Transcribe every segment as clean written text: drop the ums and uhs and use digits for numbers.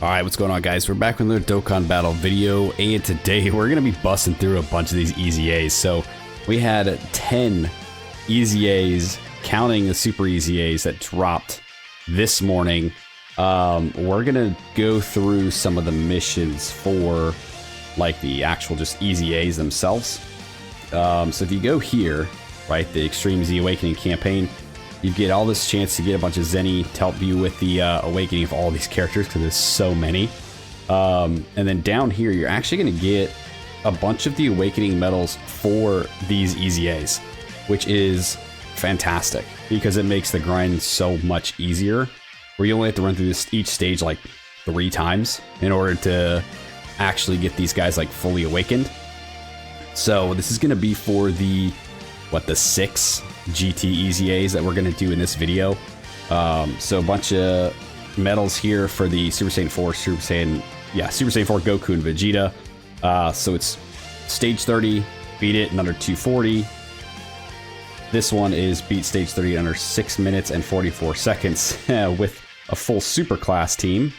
Alright, what's going on, guys? We're back with another Dokkan battle video, and today we're going to be busting through a bunch of these easy A's. So we had 10 easy A's, counting the super easy A's that dropped this morning. We're going to go through some of the missions for like the actual just easy A's themselves. So if you go here, right, the Extreme Z Awakening campaign, you get all this chance to get a bunch of Zenny to help you with the awakening of all these characters, because there's so many. And then down here, you're actually going to get a bunch of the awakening medals for these easy A's, which is fantastic because it makes the grind so much easier, where you only have to run through each stage like 3 times in order to actually get these guys like fully awakened. So this is going to be for the 6 GT Easy A's that we're going to do in this video. So a bunch of medals here for the Super Saiyan 4, Super Saiyan 4 Goku and Vegeta. So it's stage 30, beat it in under 240. This one is beat stage 30 in under 6 minutes and 44 seconds with a full super class team.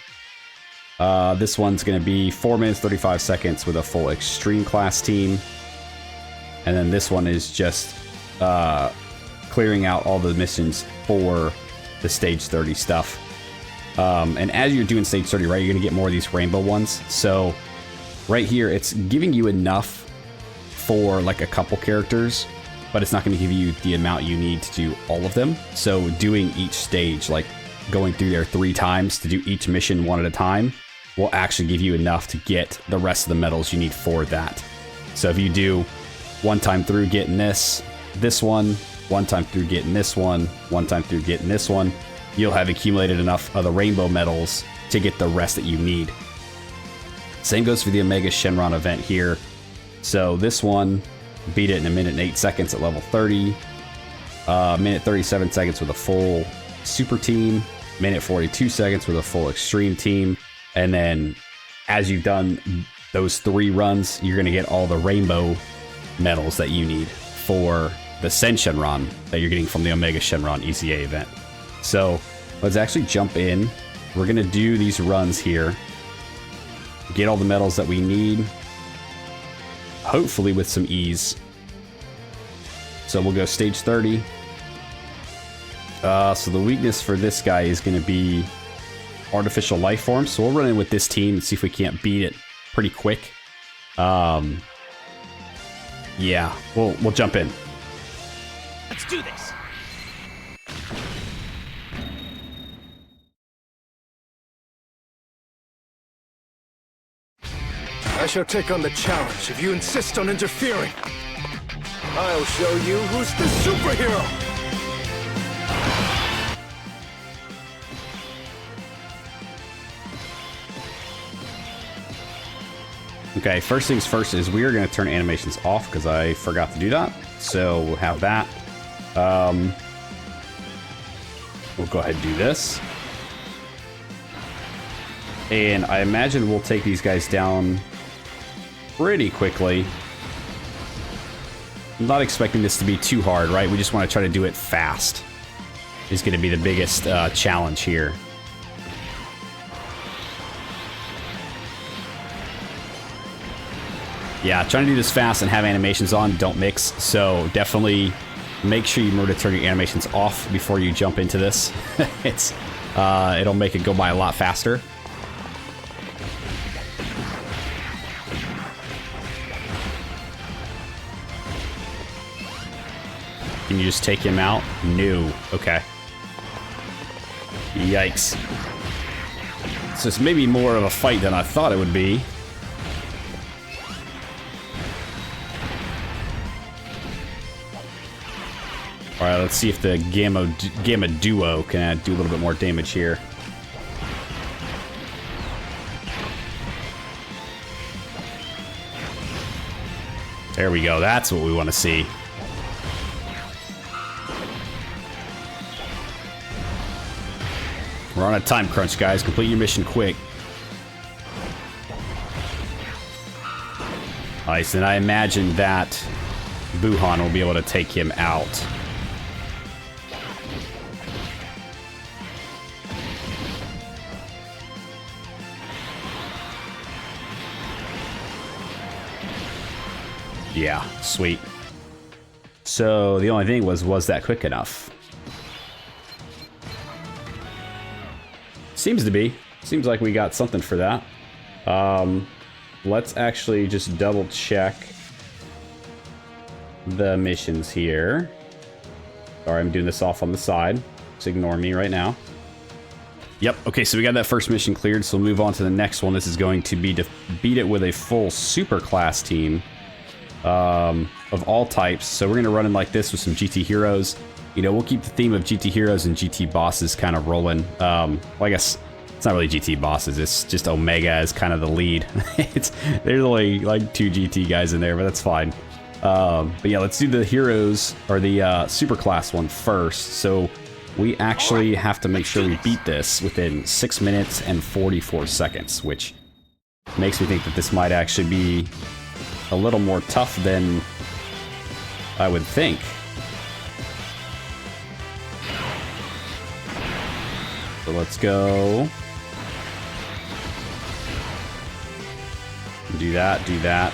This one's going to be 4 minutes 35 seconds with a full extreme class team. And then this one is just clearing out all the missions for the stage 30 stuff. And as you're doing stage 30, right, you're gonna get more of these rainbow ones. So right here, it's giving you enough for like a couple characters, but it's not gonna give you the amount you need to do all of them. So doing each stage, like going through there 3 times to do each mission one at a time, will actually give you enough to get the rest of the medals you need for that. So if you do one time through getting this one time through getting this one time through getting this one, you'll have accumulated enough of the rainbow medals to get the rest that you need. Same goes for the Omega Shenron event here. So this one, beat it in 1 minute and 8 seconds at level 30, minute 37 seconds with a full super team, minute 42 seconds with a full extreme team, and then as you've done those 3 runs, you're going to get all the rainbow medals that you need for the Sen Shenron that you're getting from the Omega Shenron ECA event. So let's actually jump in. We're gonna do these runs here, get all the medals that we need, hopefully with some ease. So we'll go stage 30. So the weakness for this guy is gonna be artificial life form. So we'll run in with this team and see if we can't beat it pretty quick. Yeah, we'll jump in. Let's do this! I shall take on the challenge if you insist on interfering. I'll show you who's the superhero! Okay, first things first is we are going to turn animations off because I forgot to do that. So we'll have that. We'll go ahead and do this. And I imagine we'll take these guys down pretty quickly. I'm not expecting this to be too hard, right? We just want to try to do it fast. Is going to be the biggest challenge here. Yeah, trying to do this fast and have animations on don't mix, so definitely make sure you remember to turn your animations off before you jump into this. It'll make it go by a lot faster. Can you just take him out? No. Okay. Yikes. So it's maybe more of a fight than I thought it would be. Alright, let's see if the Gamma Duo can do a little bit more damage here. There we go, that's what we want to see. We're on a time crunch, guys. Complete your mission quick. Nice, and I imagine that Buhan will be able to take him out. Yeah, sweet. So the only thing was that quick enough? Seems to be. Seems like we got something for that. Let's actually just double check the missions here. Sorry, I'm doing this off on the side. Just ignore me right now. Yep, okay, so we got that first mission cleared, so we'll move on to the next one. This is going to be to beat it with a full super class team of all types. So we're going to run in like this with some GT heroes. You know, we'll keep the theme of GT heroes and GT bosses kind of rolling. Well, I guess it's not really GT bosses, it's just Omega as kind of the lead. There's only like 2 GT guys in there, but that's fine. But yeah, let's do the heroes, or the super class one first. So we actually have to make sure we beat this within 6 minutes and 44 seconds, which makes me think that this might actually be a little more tough than I would think. So let's go. Do that, do that.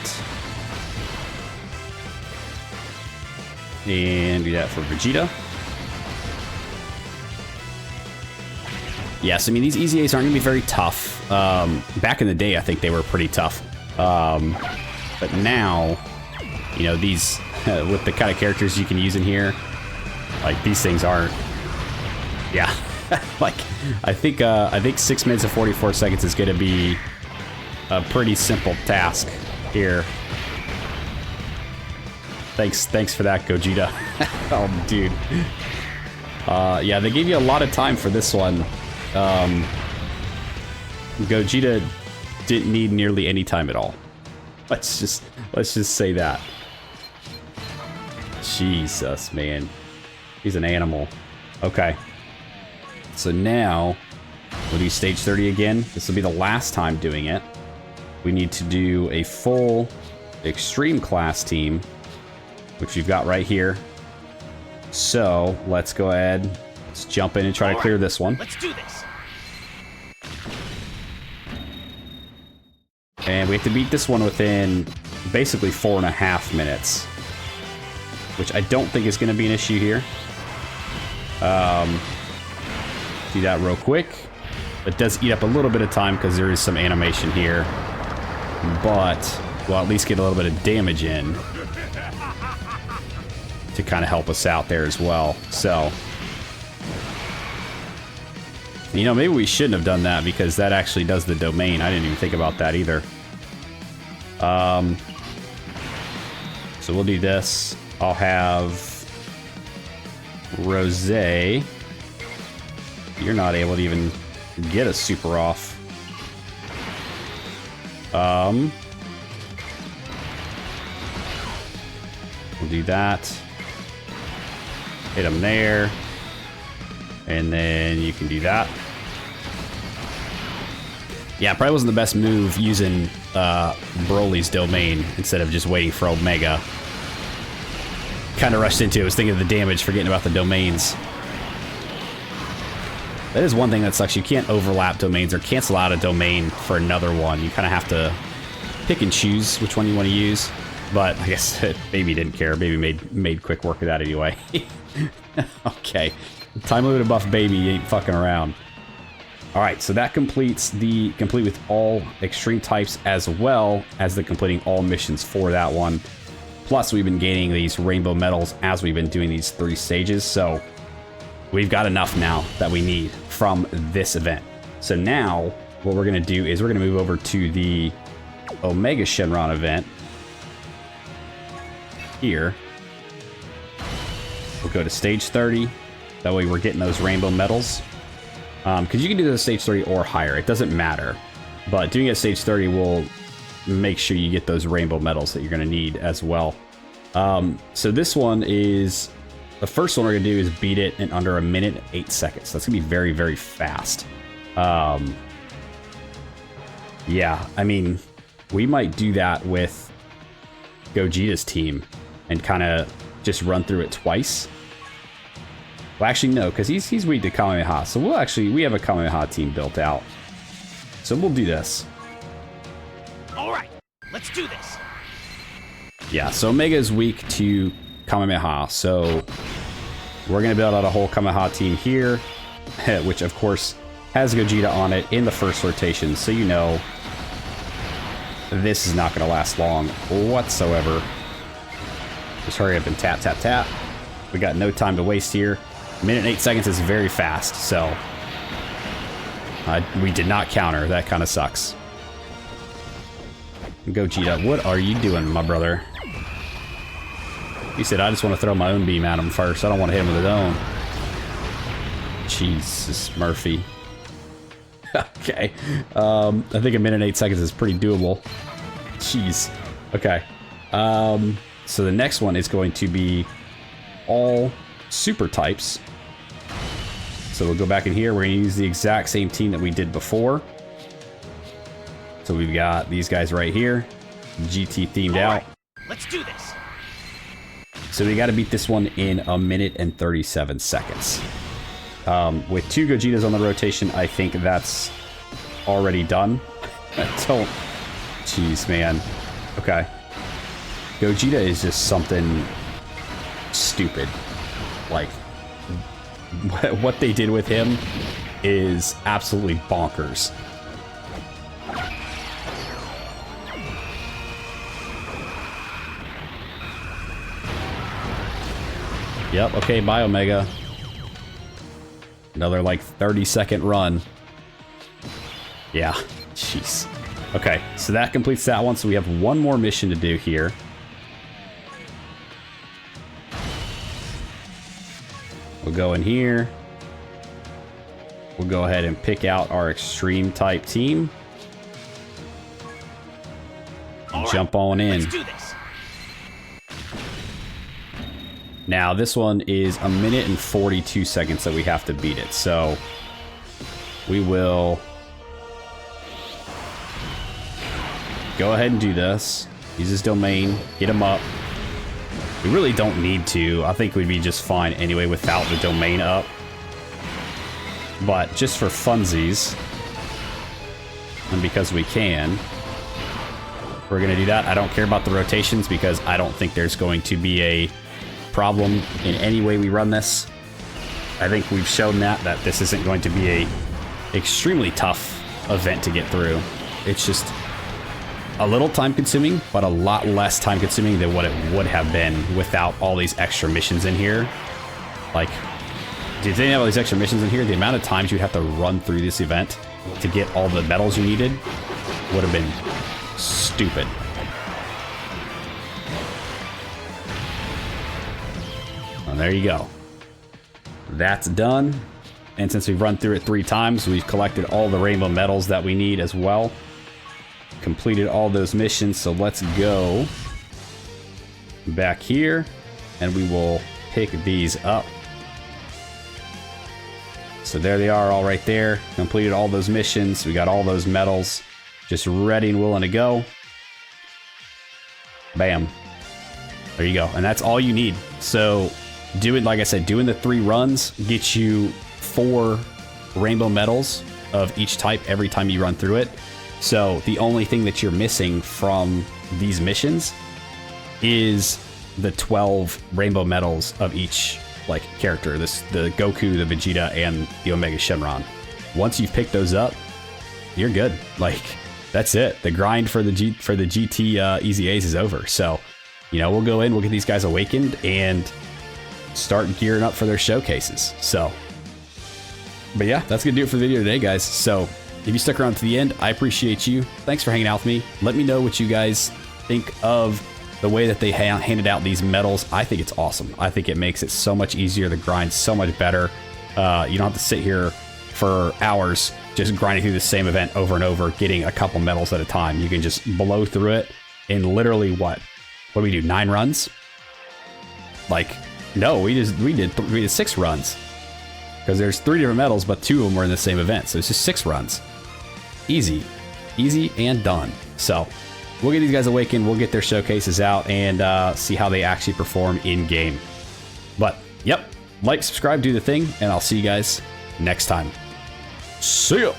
And do that for Vegeta. Yes, I mean, these EZAs aren't going to be very tough. Back in the day, I think they were pretty tough. But now, you know, these, with the kind of characters you can use in here, like, these things aren't, yeah. Like, I think 6 minutes and 44 seconds is going to be a pretty simple task here. Thanks for that, Gogeta. Oh, dude. Yeah, they gave you a lot of time for this one. Gogeta didn't need nearly any time at all. Let's just say that. Jesus, man. He's an animal. Okay. So now, we'll do stage 30 again. This will be the last time doing it. We need to do a full extreme class team, which we've got right here. So, let's go ahead. Let's jump in and try to clear this one. Let's do this. And we have to beat this one within basically 4.5 minutes, which I don't think is going to be an issue here. Do that real quick. It does eat up a little bit of time because there is some animation here, but we'll at least get a little bit of damage in to kind of help us out there as well. So, you know, maybe we shouldn't have done that because that actually does the domain. I didn't even think about that either. So we'll do this. I'll have Rose. You're not able to even get a super off. We'll do that. Hit him there. And then you can do that. Yeah, probably wasn't the best move using Broly's domain instead of just waiting for Omega. Kind of rushed into it. I was thinking of the damage, forgetting about the domains. That is one thing that sucks. You can't overlap domains or cancel out a domain for another one. You kind of have to pick and choose which one you want to use. But I guess Baby didn't care. Baby made quick work of that anyway. Okay. Time limited buff Baby ain't fucking around. Alright, so that completes the complete with all extreme types as well as the completing all missions for that one. Plus, we've been gaining these rainbow medals as we've been doing these 3 stages, so we've got enough now that we need from this event. So now, what we're going to do is we're going to move over to the Omega Shenron event. Here. We'll go to stage 30. That way we're getting those rainbow medals. Because you can do this at stage 30 or higher. It doesn't matter. But doing it at stage 30 will make sure you get those rainbow medals that you're going to need as well. So this one is... The first one we're going to do is beat it in under 1 minute and 8 seconds. That's going to be very, very fast. Yeah, I mean, we might do that with Gogeta's team and kind of just run through it twice. Well, actually, no, because he's weak to Kamehameha. So we have a Kamehameha team built out. So we'll do this. All right, let's do this. Yeah, so Omega is weak to Kamehameha, so we're going to build out a whole Kamehameha team here, which of course has Gogeta on it in the first rotation, so you know this is not going to last long whatsoever. Just hurry up and tap, tap, tap. We got no time to waste here. Minute and 8 seconds is very fast, so we did not counter. That kind of sucks. Gogeta, what are you doing, my brother? He said, I just want to throw my own beam at him first. I don't want to hit him with his own. Jesus, Murphy. Okay. I think a minute and 8 seconds is pretty doable. Jeez. Okay. So the next one is going to be all super types. So we'll go back in here. We're going to use the exact same team that we did before. So we've got these guys right here. GT themed out. Let's do this. So we got to beat this one in a minute and 37 seconds. With 2 Gogetas on the rotation, I think that's already done. Don't... Jeez, man. Okay. Gogeta is just something stupid. Like, what they did with him is absolutely bonkers. Yep, okay, bye, Omega. Another, like, 30-second run. Yeah, jeez. Okay, so that completes that one, so we have one more mission to do here. We'll go in here. We'll go ahead and pick out our extreme type team. Jump on in. Let's do this. Now, this one is a minute and 42 seconds that we have to beat it. So, we will go ahead and do this. Use his domain. Get him up. We really don't need to. I think we'd be just fine anyway without the domain up. But just for funsies, and because we can, we're going to do that. I don't care about the rotations because I don't think there's going to be a problem in any way we run this. I think we've shown that this isn't going to be a extremely tough event to get through. It's just a little time consuming, but a lot less time consuming than what it would have been without all these extra missions in here. Like, if they have all these extra missions in here, the amount of times you have to run through this event to get all the medals you needed would have been stupid. Well, there you go. That's done. And since we've run through it 3 times, we've collected all the rainbow medals that we need as well. Completed all those missions, so let's go back here and we will pick these up. So there they are, all right there. Completed all those missions. We got all those medals just ready and willing to go. Bam. There you go. And that's all you need. So doing, like I said, doing the 3 runs gets you 4 rainbow medals of each type every time you run through it. So the only thing that you're missing from these missions is the 12 rainbow medals of each like character. The Goku, the Vegeta, and the Omega Shenron. Once you've picked those up, you're good. Like, that's it. The grind for the GT Easy A's is over. So, you know, we'll go in, we'll get these guys awakened and start gearing up for their showcases. So, but yeah, that's gonna do it for the video today, guys. So if you stuck around to the end, I appreciate you. Thanks for hanging out with me. Let me know what you guys think of the way that they handed out these medals. I think it's awesome. I think it makes it so much easier. The grind so much better. You don't have to sit here for hours just grinding through the same event over and over, getting a couple medals at a time. You can just blow through it in literally what do we do? 9 runs? Like, no, we did 6 runs because there's 3 different medals, but 2 of them were in the same event. So it's just 6 runs. Easy and done. So we'll get these guys awakened. We'll get their showcases out and see how they actually perform in game. But yep, like, subscribe, do the thing, and I'll see you guys next time. See ya.